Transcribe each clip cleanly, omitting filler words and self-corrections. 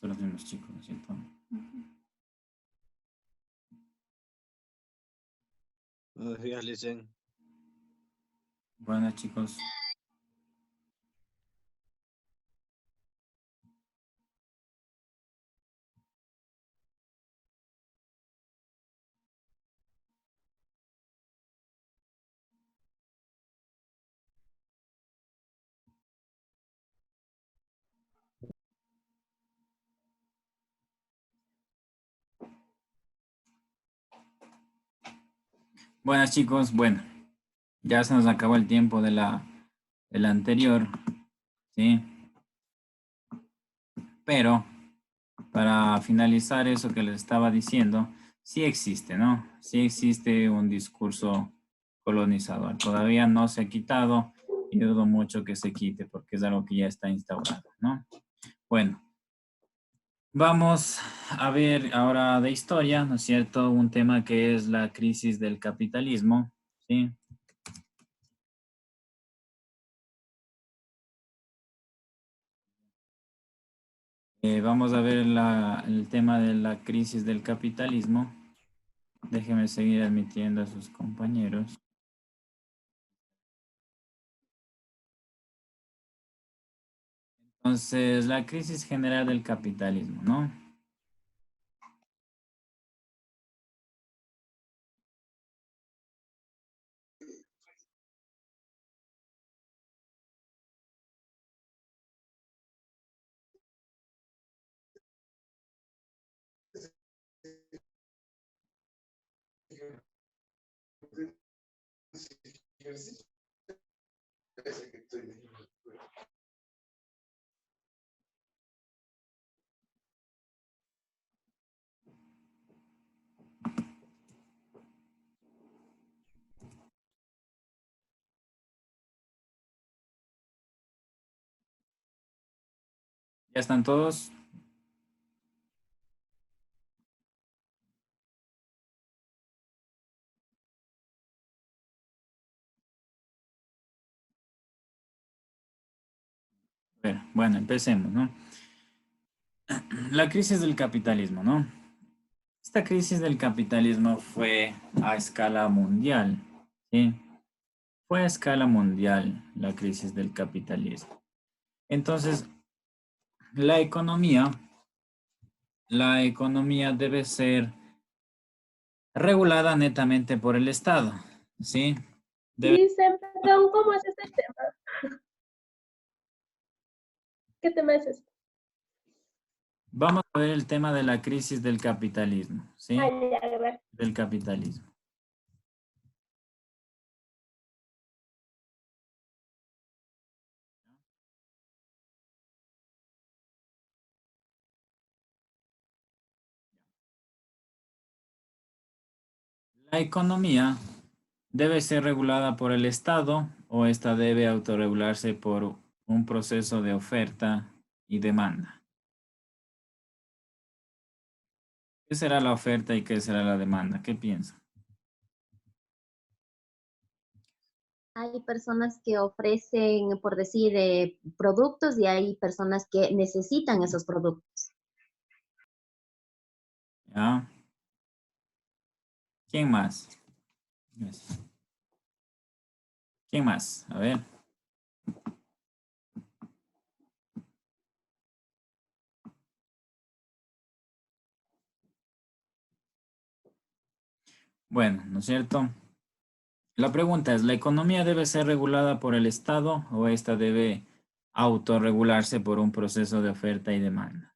Son los mismos chicos, ¿no es cierto? Buenos días, Licen. Buenas, chicos. Buenas, chicos. Bueno, ya se nos acabó el tiempo de la anterior, ¿sí? Pero para finalizar eso que les estaba diciendo, sí existe, ¿no? Sí existe un discurso colonizador. Todavía no se ha quitado y dudo mucho que se quite porque es algo que ya está instaurado, ¿no? Bueno, vamos a ver ahora de historia, ¿no es cierto? Un tema que es la crisis del capitalismo, ¿sí? Vamos a ver el tema de la crisis del capitalismo. Déjeme seguir admitiendo a sus compañeros. Entonces, la crisis general del capitalismo, ¿no? ¿Ya están todos? A ver, bueno, empecemos, ¿no? La crisis del capitalismo, ¿no? Esta crisis del capitalismo fue a escala mundial, ¿sí? Fue a escala mundial la crisis del capitalismo. Entonces, la economía debe ser regulada netamente por el Estado, ¿sí? Dicen, perdón, ¿cómo es este tema? ¿Qué tema es este? Vamos a ver el tema de la crisis del capitalismo, ¿sí? Ah, ya, gracias. Del capitalismo. La economía debe ser regulada por el Estado o esta debe autorregularse por un proceso de oferta y demanda. ¿Qué será la oferta y qué será la demanda? ¿Qué piensan? Hay personas que ofrecen, por decir, productos y hay personas que necesitan esos productos. ¿Ya? ¿Quién más? Gracias. ¿Quién más? A ver. Bueno, ¿no es cierto? La pregunta es, ¿la economía debe ser regulada por el Estado o esta debe autorregularse por un proceso de oferta y demanda?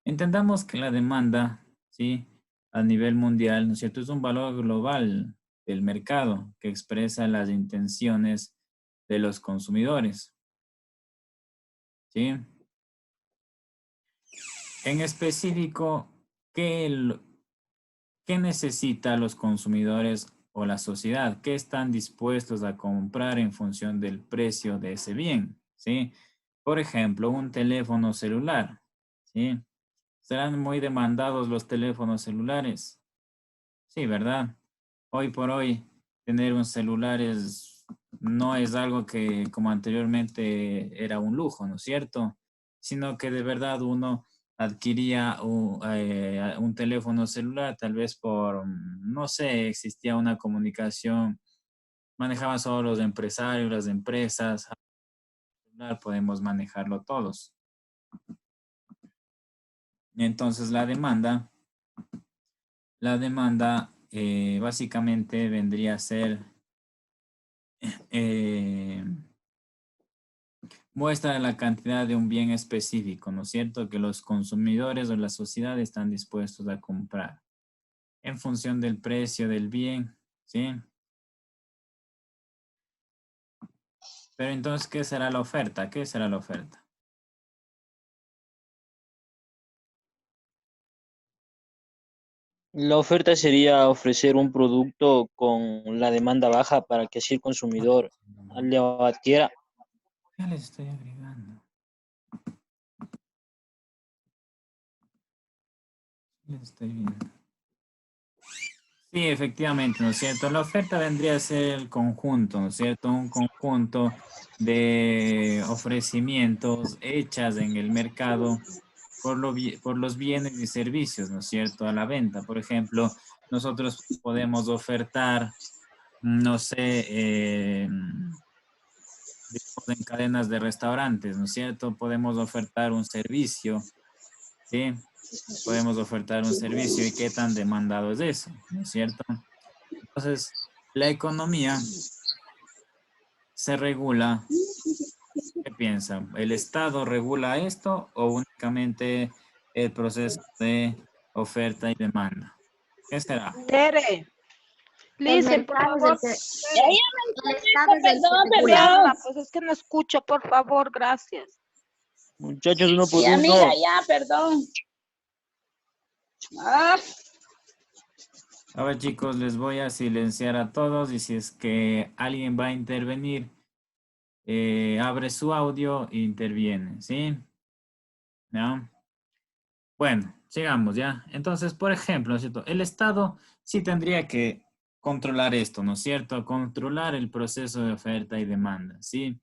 Entendamos que la demanda, ¿sí? A nivel mundial, ¿no es cierto? Es un valor global del mercado que expresa las intenciones de los consumidores, ¿sí? En específico, ¿qué necesitan los consumidores o la sociedad? ¿Qué están dispuestos a comprar en función del precio de ese bien? ¿Sí? Por ejemplo, un teléfono celular, ¿sí? ¿Serán muy demandados los teléfonos celulares? Sí, ¿verdad? Hoy por hoy, tener un celular no es algo que como anteriormente era un lujo, ¿no es cierto? Sino que de verdad uno adquiría un teléfono celular, tal vez por, no sé, existía una comunicación, manejaban solo los empresarios, las empresas, podemos manejarlo todos. Entonces la demanda básicamente vendría a ser muestra la cantidad de un bien específico, ¿no es cierto? Que los consumidores o la sociedad están dispuestos a comprar en función del precio del bien, ¿sí? Pero entonces, ¿qué será la oferta? ¿Qué será la oferta? La oferta sería ofrecer un producto con la demanda baja para que así el consumidor lo adquiera. Ya les estoy agregando. Les estoy viendo. Sí, efectivamente, ¿no es cierto? La oferta vendría a ser el conjunto, ¿no es cierto? Un conjunto de ofrecimientos hechas en el mercado por los bienes y servicios, ¿no es cierto? A la venta. Por ejemplo, nosotros podemos ofertar, no sé, digamos, en cadenas de restaurantes, ¿no es cierto? Podemos ofertar un servicio, ¿sí? Podemos ofertar un servicio y qué tan demandado es eso, ¿no es cierto? Entonces, la economía se regula. ¿Qué piensan? ¿El Estado regula esto o únicamente el proceso de oferta y demanda? ¿Qué será? Tere, El listen, por mercado es el favor. que, Ya, ya me el entendiste, Estado es el que perdón, regula. perdón. Pues es que no escucho, por favor, gracias. Muchachos, uno por Y uno. amiga, ya, perdón. Ah, A ver, chicos, les voy a silenciar a todos y si es que alguien va a intervenir, abre su audio e interviene, ¿sí? ¿No? Bueno, sigamos ya. Entonces, por ejemplo, ¿no es cierto? El Estado sí tendría que controlar esto, ¿no es cierto? Controlar el proceso de oferta y demanda, ¿sí?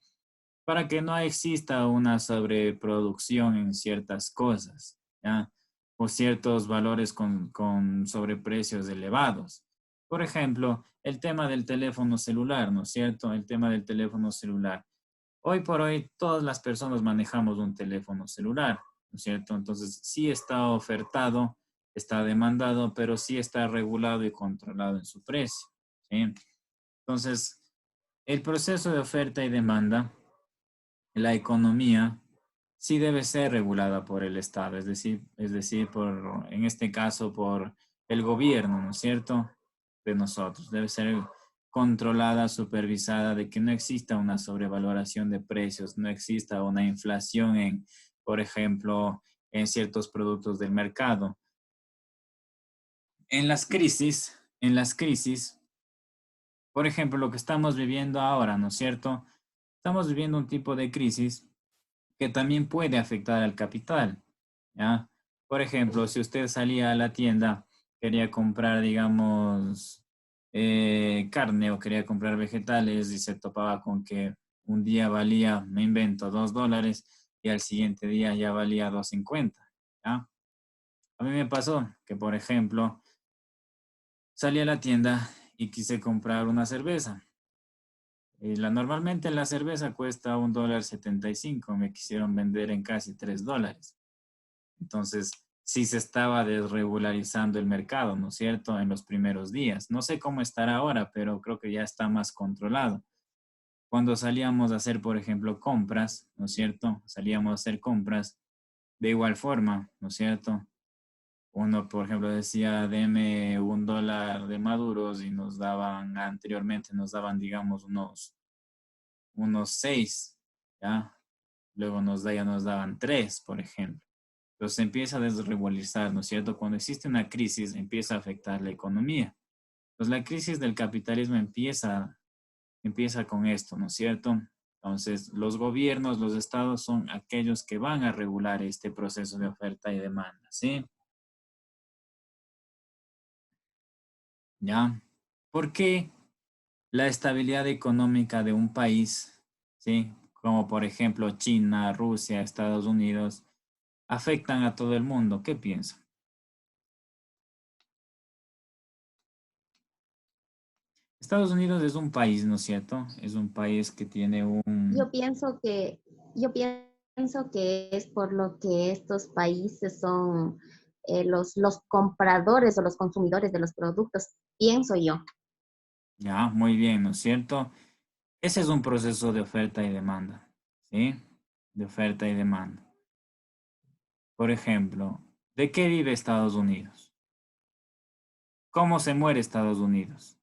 Para que no exista una sobreproducción en ciertas cosas, ¿ya? O ciertos valores con sobreprecios elevados. Por ejemplo, el tema del teléfono celular, ¿no es cierto? El tema del teléfono celular. Hoy por hoy todas las personas manejamos un teléfono celular, ¿no es cierto? Entonces sí está ofertado, está demandado, pero sí está regulado y controlado en su precio, ¿sí? Entonces, el proceso de oferta y demanda, la economía, sí debe ser regulada por el Estado, es decir, por, en este caso, por el gobierno, ¿no es cierto? De nosotros. Debe ser controlada, supervisada, de que no exista una sobrevaloración de precios, no exista una inflación en, por ejemplo, en ciertos productos del mercado. En las crisis, por ejemplo, lo que estamos viviendo ahora, ¿no es cierto? Estamos viviendo un tipo de crisis que también puede afectar al capital, ¿ya? Por ejemplo, si usted salía a la tienda, quería comprar, digamos, carne o quería comprar vegetales y se topaba con que un día valía, me invento, $2 y al siguiente día ya valía 2.50, ¿ya? A mí me pasó que, por ejemplo, salí a la tienda y quise comprar una cerveza. Normalmente la cerveza cuesta $1.75, me quisieron vender en casi $3. Entonces, sí se estaba desregularizando el mercado, ¿no es cierto? En los primeros días. No sé cómo estará ahora, pero creo que ya está más controlado. Cuando salíamos a hacer, por ejemplo, compras, ¿no es cierto? Salíamos a hacer compras de igual forma, ¿no es cierto? Uno, por ejemplo, decía, deme $1 de maduros y nos daban, anteriormente nos daban, digamos, unos 6, ¿ya? Luego ya nos daban 3, por ejemplo. Entonces se empieza a desregularizar, ¿no es cierto? Cuando existe una crisis, empieza a afectar la economía. Pues la crisis del capitalismo empieza con esto, ¿no es cierto? Entonces, los gobiernos, los estados son aquellos que van a regular este proceso de oferta y demanda, ¿sí? ¿Ya? ¿Por qué la estabilidad económica de un país, ¿sí? Como por ejemplo China, Rusia, Estados Unidos, afectan a todo el mundo. ¿Qué piensan? Estados Unidos es un país, ¿no es cierto? Es un país que tiene un... Yo pienso que es por lo que estos países son los compradores o los consumidores de los productos, pienso yo. Ya, muy bien, ¿no es cierto? Ese es un proceso de oferta y demanda, ¿sí? De oferta y demanda. Por ejemplo, ¿de qué vive Estados Unidos? ¿Cómo se muere Estados Unidos?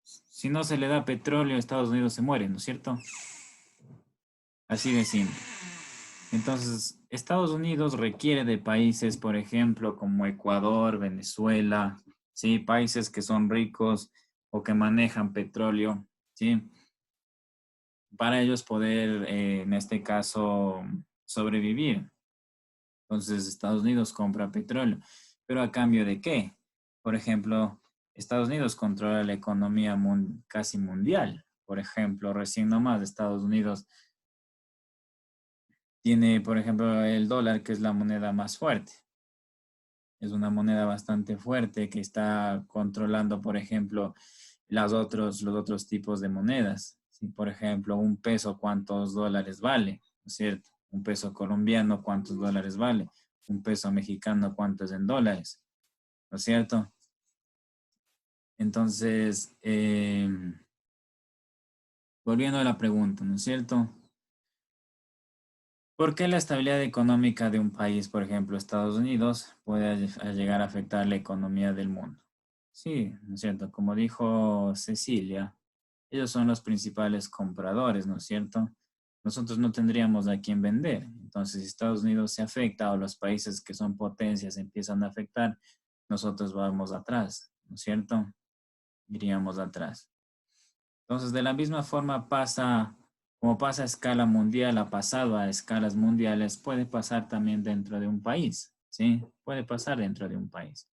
Si no se le da petróleo, Estados Unidos se muere, ¿no es cierto? Así de simple. Entonces, Estados Unidos requiere de países, por ejemplo, como Ecuador, Venezuela, ¿sí? Países que son ricos o que manejan petróleo, ¿sí? Para ellos poder, en este caso, sobrevivir. Entonces, Estados Unidos compra petróleo. ¿Pero a cambio de qué? Por ejemplo, Estados Unidos controla la economía casi mundial. Por ejemplo, recién nomás Estados Unidos tiene, por ejemplo, el dólar, que es la moneda más fuerte. Es una moneda bastante fuerte que está controlando, por ejemplo, los otros tipos de monedas. Si, por ejemplo, un peso, ¿cuántos dólares vale? ¿No es cierto? Un peso colombiano, ¿cuántos dólares vale? Un peso mexicano, ¿cuántos en dólares? ¿No es cierto? Entonces, volviendo a la pregunta, ¿no es cierto? ¿Por qué la estabilidad económica de un país, por ejemplo, Estados Unidos, puede llegar a afectar la economía del mundo? Sí, ¿no es cierto? Como dijo Cecilia, ellos son los principales compradores, ¿no es cierto? Nosotros no tendríamos a quién vender. Entonces, si Estados Unidos se afecta o los países que son potencias empiezan a afectar, nosotros vamos atrás, ¿no es cierto? Iríamos atrás. Entonces, de la misma forma pasa, como pasa a escala mundial, ha pasado a escalas mundiales, puede pasar también dentro de un país, ¿sí? Puede pasar dentro de un país.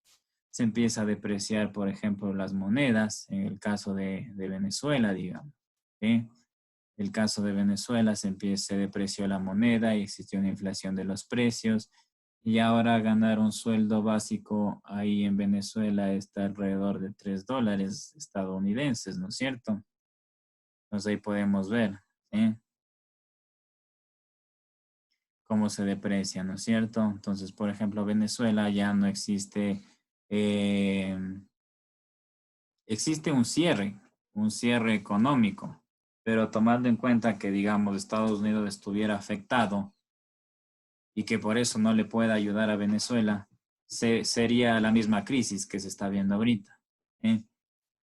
Se empieza a depreciar, por ejemplo, las monedas, en el caso de Venezuela, digamos, ¿sí? El caso de Venezuela se depreció la moneda y existió una inflación de los precios y ahora ganar un sueldo básico ahí en Venezuela está alrededor de $3 estadounidenses, ¿no es cierto? Entonces ahí podemos ver, ¿sí? Cómo se deprecia, ¿no es cierto? Entonces, por ejemplo, Venezuela ya no existe, eh, existe un cierre económico, pero tomando en cuenta que, digamos, Estados Unidos estuviera afectado y que por eso no le pueda ayudar a Venezuela, sería la misma crisis que se está viendo ahorita, ¿sí?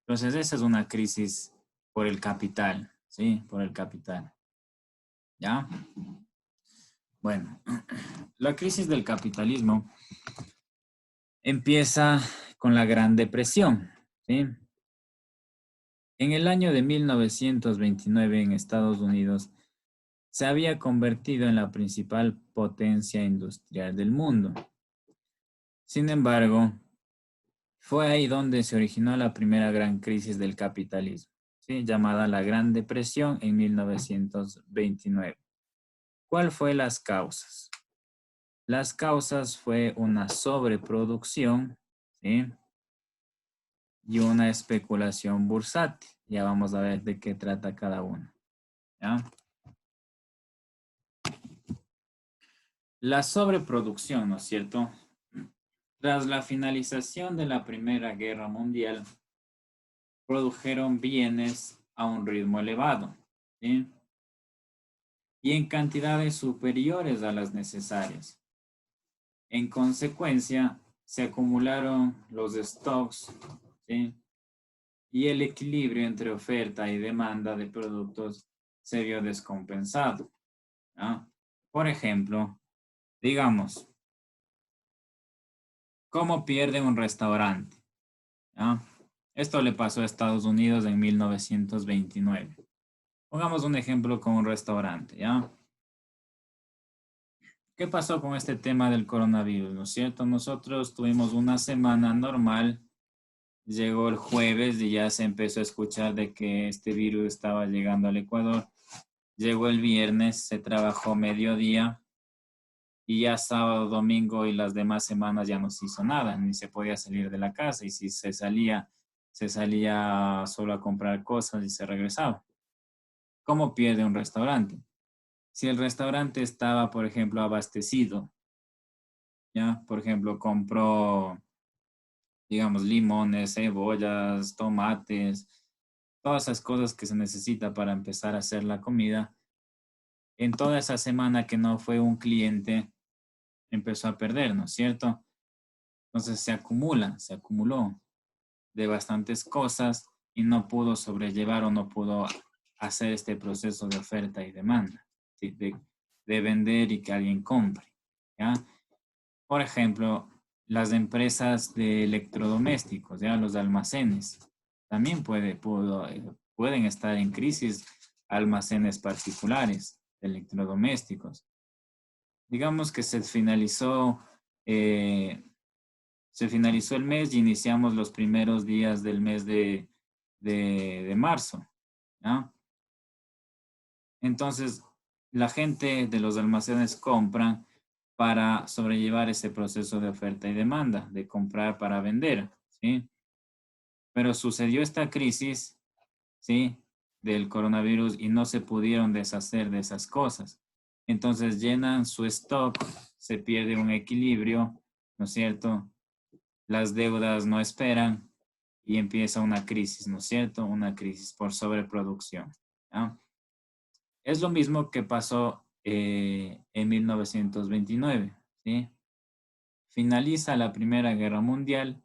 Entonces, esa es una crisis por el capital, ¿sí? Por el capital, ¿ya? Bueno, la crisis del capitalismo empieza con la Gran Depresión, ¿sí? En el año de 1929 en Estados Unidos se había convertido en la principal potencia industrial del mundo. Sin embargo, fue ahí donde se originó la primera gran crisis del capitalismo, ¿sí? Llamada la Gran Depresión en 1929. ¿Cuál fue las causas? Las causas fue una sobreproducción, ¿sí? Y una especulación bursátil. Ya vamos a ver de qué trata cada uno, ¿ya? La sobreproducción, ¿no es cierto? Tras la finalización de la Primera Guerra Mundial, produjeron bienes a un ritmo elevado, ¿sí? Y en cantidades superiores a las necesarias. En consecuencia, se acumularon los stocks, ¿sí? Y el equilibrio entre oferta y demanda de productos se vio descompensado, ¿no? Por ejemplo, digamos, ¿cómo pierde un restaurante? ¿No? Esto le pasó a Estados Unidos en 1929. Pongamos un ejemplo con un restaurante, ¿ya? ¿Qué pasó con este tema del coronavirus? ¿No es cierto? Nosotros tuvimos una semana normal Llegó el jueves y ya se empezó a escuchar de que este virus estaba llegando al Ecuador. Llegó el viernes, se trabajó mediodía y ya sábado, domingo y las demás semanas ya no se hizo nada, ni se podía salir de la casa y si se salía solo a comprar cosas y se regresaba. ¿Cómo pierde un restaurante? Si el restaurante estaba, por ejemplo, abastecido, ¿ya? Por ejemplo, compró, digamos, limones, cebollas, tomates, todas esas cosas que se necesita para empezar a hacer la comida. En toda esa semana que no fue un cliente, empezó a perder, ¿no es cierto? Entonces se acumuló de bastantes cosas y no pudo sobrellevar o no pudo hacer este proceso de oferta y demanda, ¿sí? De vender y que alguien compre, ¿ya? Por ejemplo, las empresas de electrodomésticos, ¿ya? Los almacenes, también pueden estar en crisis almacenes particulares de electrodomésticos. Digamos que se finalizó el mes y iniciamos los primeros días del mes de marzo, ¿ya? Entonces, la gente de los almacenes compran para sobrellevar ese proceso de oferta y demanda, de comprar para vender, ¿sí? Pero sucedió esta crisis, ¿sí? Del coronavirus y no se pudieron deshacer de esas cosas. Entonces llenan su stock, se pierde un equilibrio, ¿no es cierto? Las deudas no esperan y empieza una crisis, ¿no es cierto? Una crisis por sobreproducción, ¿ya? Es lo mismo que pasó en 1929, ¿sí? Finaliza la Primera Guerra Mundial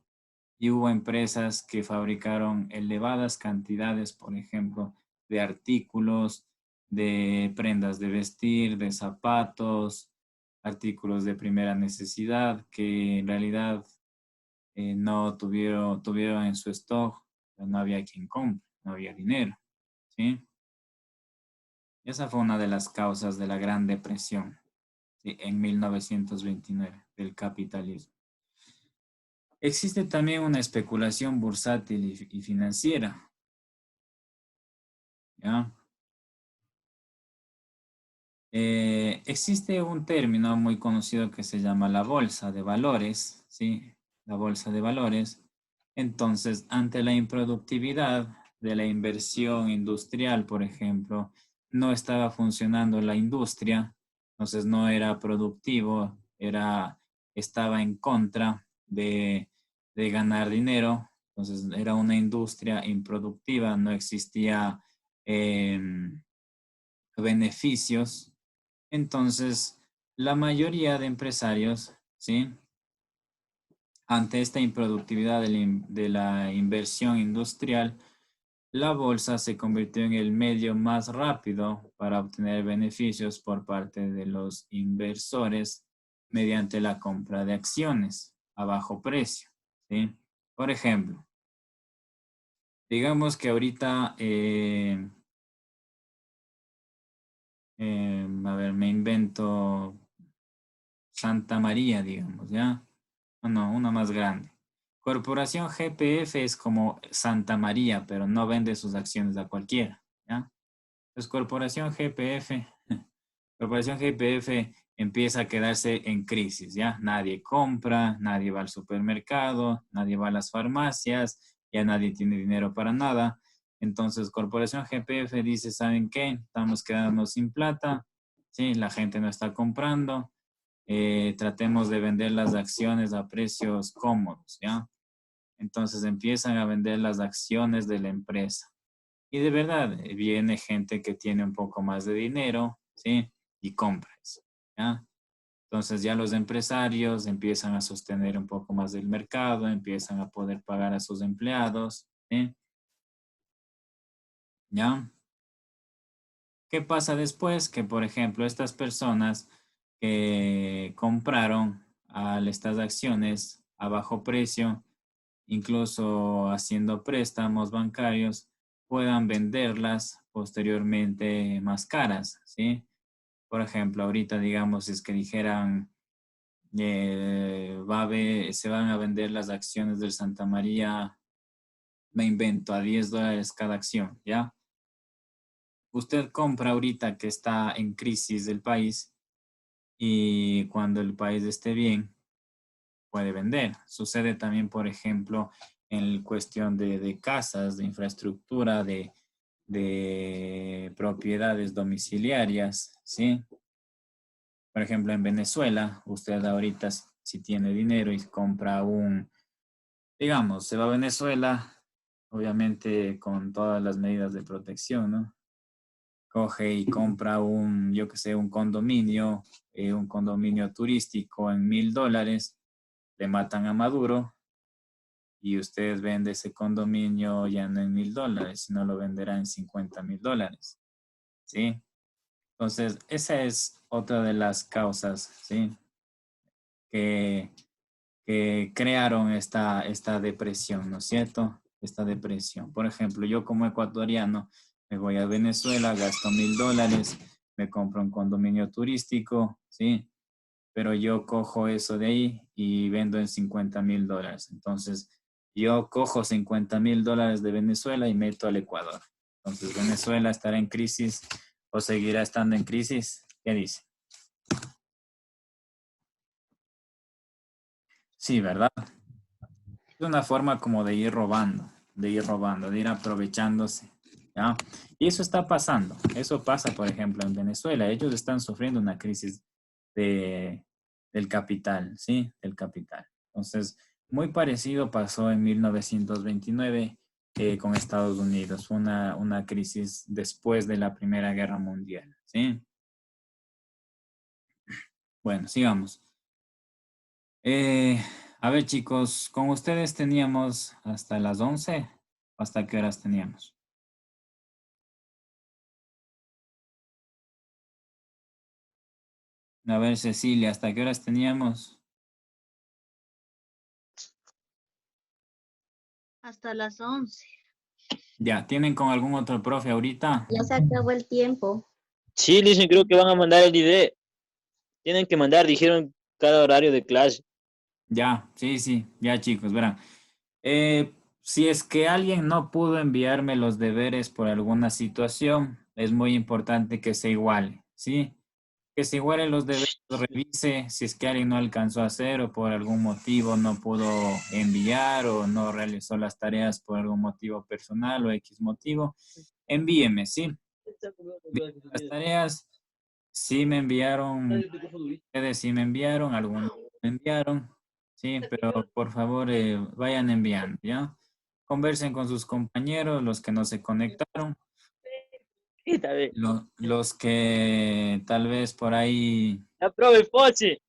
y hubo empresas que fabricaron elevadas cantidades, por ejemplo, de artículos, de prendas de vestir, de zapatos, artículos de primera necesidad que en realidad no tuvieron en su stock, no había quien compre, no había dinero, ¿sí? Esa fue una de las causas de la Gran Depresión, ¿sí? En 1929, del capitalismo. Existe también una especulación bursátil y financiera, ¿ya? Existe un término muy conocido que se llama la bolsa de valores, ¿sí? La bolsa de valores. Entonces, ante la improductividad de la inversión industrial, por ejemplo, no estaba funcionando la industria, entonces no era productivo, estaba en contra de ganar dinero, entonces era una industria improductiva, no existía beneficios. Entonces, la mayoría de empresarios, ¿sí? Ante esta improductividad de la inversión industrial, la bolsa se convirtió en el medio más rápido para obtener beneficios por parte de los inversores mediante la compra de acciones a bajo precio, ¿sí? Por ejemplo, digamos que ahorita, a ver, me invento Santa María, digamos, ¿ya? No, una más grande. Corporación GPF es como Santa María, pero no vende sus acciones a cualquiera, ¿ya? Entonces, Corporación GPF empieza a quedarse en crisis, ¿ya? Nadie compra, nadie va al supermercado, nadie va a las farmacias, ya nadie tiene dinero para nada. Entonces, Corporación GPF dice, ¿saben qué? Estamos quedándonos sin plata, ¿sí? La gente no está comprando, tratemos de vender las acciones a precios cómodos, ¿ya? Entonces empiezan a vender las acciones de la empresa. Y de verdad, viene gente que tiene un poco más de dinero, ¿sí? Y compra eso, ¿ya? Entonces ya los empresarios empiezan a sostener un poco más del mercado, empiezan a poder pagar a sus empleados, ¿sí? ¿Ya? ¿Qué pasa después? Que, por ejemplo, estas personas que compraron estas acciones a bajo precio, incluso haciendo préstamos bancarios, puedan venderlas posteriormente más caras, ¿sí? Por ejemplo, ahorita, digamos, si es que dijeran, se van a vender las acciones del Santa María me invento, a $10 cada acción, ¿ya? Usted compra ahorita que está en crisis el país y cuando el país esté bien, puede vender. Sucede también, por ejemplo, en cuestión de casas, de infraestructura, de propiedades domiciliarias, ¿sí? Por ejemplo, en Venezuela, usted ahorita si tiene dinero y compra digamos, se va a Venezuela, obviamente con todas las medidas de protección, ¿no? Coge y compra yo que sé, un condominio turístico en $1,000, le matan a Maduro y usted vende ese condominio ya no en $1,000, sino lo venderá en $50,000, ¿sí? Entonces, esa es otra de las causas, ¿sí? Que crearon esta depresión, ¿no es cierto? Esta depresión. Por ejemplo, yo como ecuatoriano me voy a Venezuela, gasto $1,000, me compro un condominio turístico, ¿sí? Pero yo cojo eso de ahí y vendo en $50,000. Entonces, yo cojo $50,000 de Venezuela y meto al Ecuador. Entonces, ¿Venezuela estará en crisis o seguirá estando en crisis? ¿Qué dice? Sí, ¿verdad? Es una forma como de ir robando, de ir aprovechándose, ¿ya? Y eso está pasando. Eso pasa, por ejemplo, en Venezuela. Ellos están sufriendo una crisis del capital, ¿sí? Del capital. Entonces, muy parecido pasó en 1929 con Estados Unidos. Una crisis después de la Primera Guerra Mundial, ¿sí? Bueno, sigamos. A ver, chicos, con ustedes teníamos hasta las 11. ¿Hasta qué horas teníamos? A ver, Cecilia, ¿hasta qué horas teníamos? Hasta las 11. Ya, ¿tienen con algún otro profe ahorita? Ya se acabó el tiempo. Sí, dicen, creo que van a mandar el ID. Tienen que mandar, dijeron, cada horario de clase. Ya, sí, ya chicos, verán. Si es que alguien no pudo enviarme los deberes por alguna situación, es muy importante que se iguale, ¿sí? Que se igualen los deberes, revise si es que alguien no alcanzó a hacer o por algún motivo no pudo enviar o no realizó las tareas por algún motivo personal o X motivo, envíeme, ¿sí? Las tareas sí me enviaron, ustedes sí me enviaron, algunos me enviaron, sí, pero por favor vayan enviando, ¿ya? Conversen con sus compañeros, los que no se conectaron, Está bien. los que tal vez por ahí Aprove, Poche.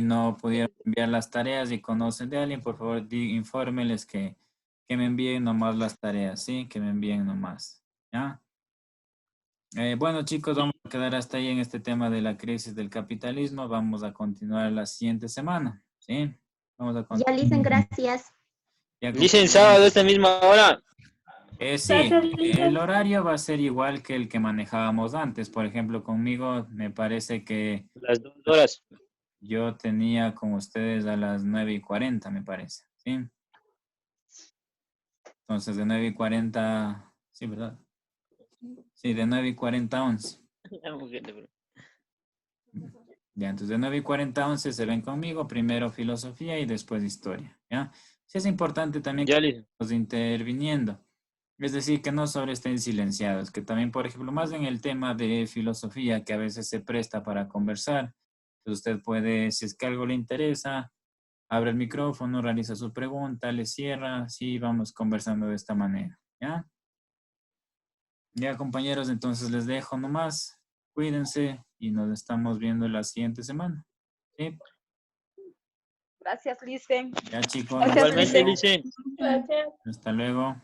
no pudieron enviar las tareas y conocen de alguien, por favor infórmeles que me envíen nomás las tareas, ¿sí? Que me envíen nomás, ¿ya? Bueno, chicos, vamos a quedar hasta ahí en este tema de la crisis del capitalismo. Vamos a continuar la siguiente semana, ¿sí? Vamos a Ya, continuar. Lisen, gracias. Ya, Dicen sábado a esta misma hora. sí, Gracias, Lisa. el horario va a ser igual que el que manejábamos antes. Por ejemplo, conmigo me parece que Las 2 horas. yo tenía con ustedes a las 9:40, me parece, ¿sí? Entonces, de 9:40, sí, ¿verdad? Sí, de 9:40 a 11. Ya, entonces de 9:40 a 11 se ven conmigo, primero filosofía y después historia, ¿ya? Sí es importante también que Ya, Lisa. estemos interviniendo, es decir, que no solo estén silenciados, que también, por ejemplo, más en el tema de filosofía, que a veces se presta para conversar, pues usted puede, si es que algo le interesa, abre el micrófono, realiza su pregunta, le cierra, así vamos conversando de esta manera, ¿ya? Ya, compañeros, entonces les dejo nomás, cuídense y nos estamos viendo la siguiente semana, ¿sí? Gracias, Lisen. Ya, chicos. Gracias, Igualmente, Lisen. Lisa. Gracias. Hasta luego.